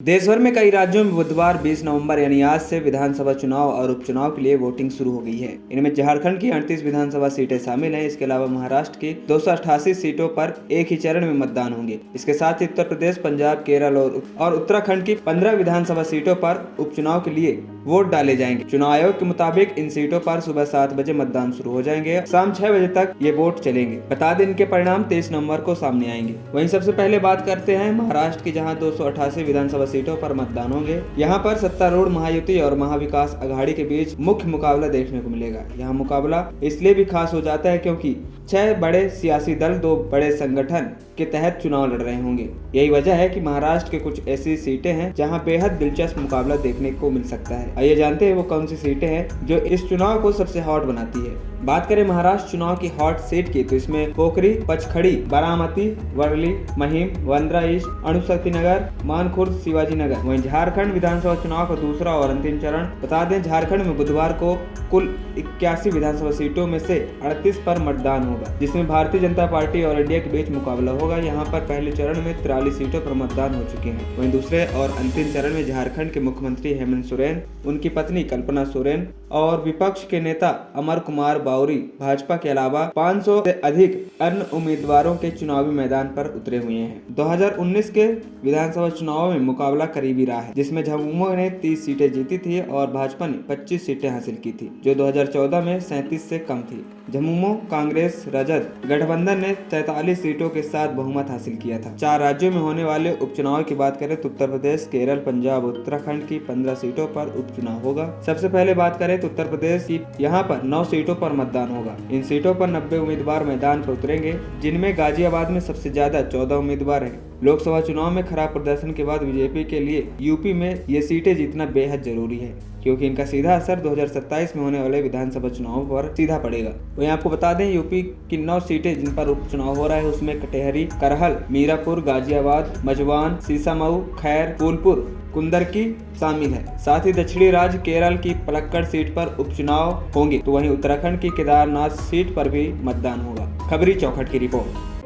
देश भर में कई राज्यों में बुधवार 20 नवंबर यानी आज से विधानसभा चुनाव और उपचुनाव के लिए वोटिंग शुरू हो गई है। इनमें झारखंड की 38 विधानसभा सीटें शामिल हैं। इसके अलावा महाराष्ट्र की 288 सीटों पर एक ही चरण में मतदान होंगे। इसके साथ ही उत्तर प्रदेश, पंजाब, केरल और उत्तराखंड की 15 विधानसभा सीटों पर उपचुनाव के लिए वोट डाले जाएंगे। चुनाव आयोग के मुताबिक इन सीटों पर सुबह 7 बजे मतदान शुरू हो जाएंगे। शाम 6 बजे तक ये वोट चलेंगे। बता दें इनके परिणाम 23 नवंबर को सामने आएंगे। वहीं सबसे पहले बात करते हैं महाराष्ट्र की, जहां 288 विधानसभा सीटों पर मतदान होंगे। यहां पर सत्तारूढ़ महायुति और महाविकास अघाड़ी के बीच मुख्य मुकाबला देखने को मिलेगा। यहां मुकाबला इसलिए भी खास हो जाता है क्योंकि 6 बड़े सियासी दल 2 बड़े संगठन के तहत चुनाव लड़ रहे होंगे। यही वजह है कि महाराष्ट्र के कुछ ऐसी सीटें हैं जहां बेहद दिलचस्प मुकाबला देखने को मिल सकता है। आइए जानते हैं वो कौन सी सीटें हैं जो इस चुनाव को सबसे हॉट बनाती है। बात करें महाराष्ट्र चुनाव की हॉट सीट की, तो इसमें पोखरी, पचखड़ी, बारामती, वर्ली, महिम, वंद्रा ईस्ट, अणुशक्ति नगर, मानखुर्द, शिवाजी नगर। वहीं झारखंड विधानसभा चुनाव का दूसरा और अंतिम चरण। बता दें झारखंड में बुधवार को कुल 81 विधानसभा सीटों में से 38 पर मतदान होगा, जिसमें भारतीय जनता पार्टी और इंडिया के बीच मुकाबला होगा। यहाँ पर पहले चरण में 43 सीटों पर मतदान हो चुके हैं। वहीं दूसरे और अंतिम चरण में झारखंड के मुख्यमंत्री हेमंत सोरेन, उनकी पत्नी कल्पना सोरेन और विपक्ष के नेता अमर कुमार बावरी, भाजपा के अलावा 500 से अधिक अन्य उम्मीदवारों के चुनावी मैदान पर उतरे हुए हैं। 2019 के विधानसभा चुनाव में मुकाबला करीबी रहा है, जिसमें झामुमो ने 30 सीटें जीती थी और भाजपा ने 25 सीटें हासिल की थी, जो 2014 में 37 से कम थी। झामुमो, कांग्रेस, रजत गठबंधन ने 43 सीटों के साथ बहुमत हासिल किया था। 4 राज्यों में होने वाले उपचुनाव की बात करें तो उत्तर प्रदेश, केरल, पंजाब, उत्तराखंड की 15 सीटों पर उपचुनाव होगा। सबसे पहले बात करें तो उत्तर प्रदेश की, यहाँ पर 9 सीटों पर मतदान होगा। इन सीटों पर 90 उम्मीदवार मैदान पर उतरेंगे, जिनमें गाजियाबाद में सबसे ज्यादा 14 उम्मीदवार हैं। लोकसभा चुनाव में खराब प्रदर्शन के बाद बीजेपी के लिए यूपी में ये सीटें जीतना बेहद जरूरी है, क्योंकि इनका सीधा असर 2027 में होने वाले विधानसभा चुनाव पर सीधा पड़ेगा। वहीं आपको बता दें यूपी की 9 सीटें जिन पर उपचुनाव हो रहा है, उसमें कटेहरी, करहल, मीरापुर, गाजियाबाद, मजवान, सीसामऊ, खैर, फूलपुर, कुंदरकी शामिल है। साथ ही दक्षिणी राज्य केरल की पलक्कड़ सीट पर उपचुनाव होंगे, तो वहीं उत्तराखंड की केदारनाथ सीट पर भी मतदान होगा। खबरी चौखट की रिपोर्ट।